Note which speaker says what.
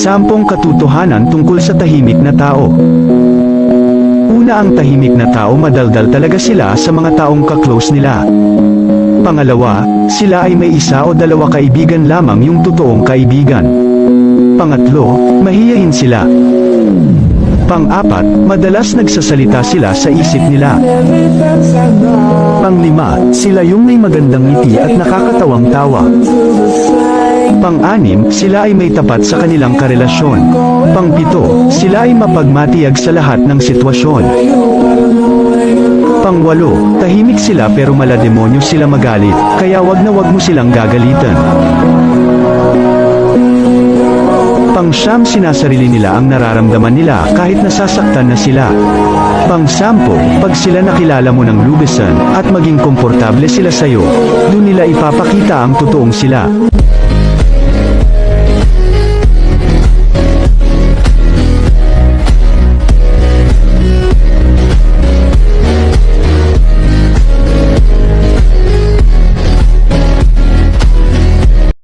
Speaker 1: 10 katotohanan tungkol sa tahimik na tao. Una, ang tahimik na tao, madaldal talaga sila sa mga taong ka-close nila. Pangalawa, sila ay may 1 o 2 kaibigan lamang yung totoong kaibigan. Pangatlo, mahiyain sila. Pang-4, madalas nagsasalita sila sa isip nila. Pang-5, sila yung may magandang ngiti at nakakatawang tawa. Pang-6, sila ay may tapat sa kanilang karelasyon. Pang-7, sila ay mapagmatiyag sa lahat ng sitwasyon. Pang-8, tahimik sila pero malademonyo sila magalit, kaya wag mo silang gagalitan. Pang-9, sinasarili nila ang nararamdaman nila kahit nasasaktan na sila. Pang-10, pag sila nakilala mo ng lubesan at maging komportable sila sa'yo, dun nila ipapakita ang totoong sila.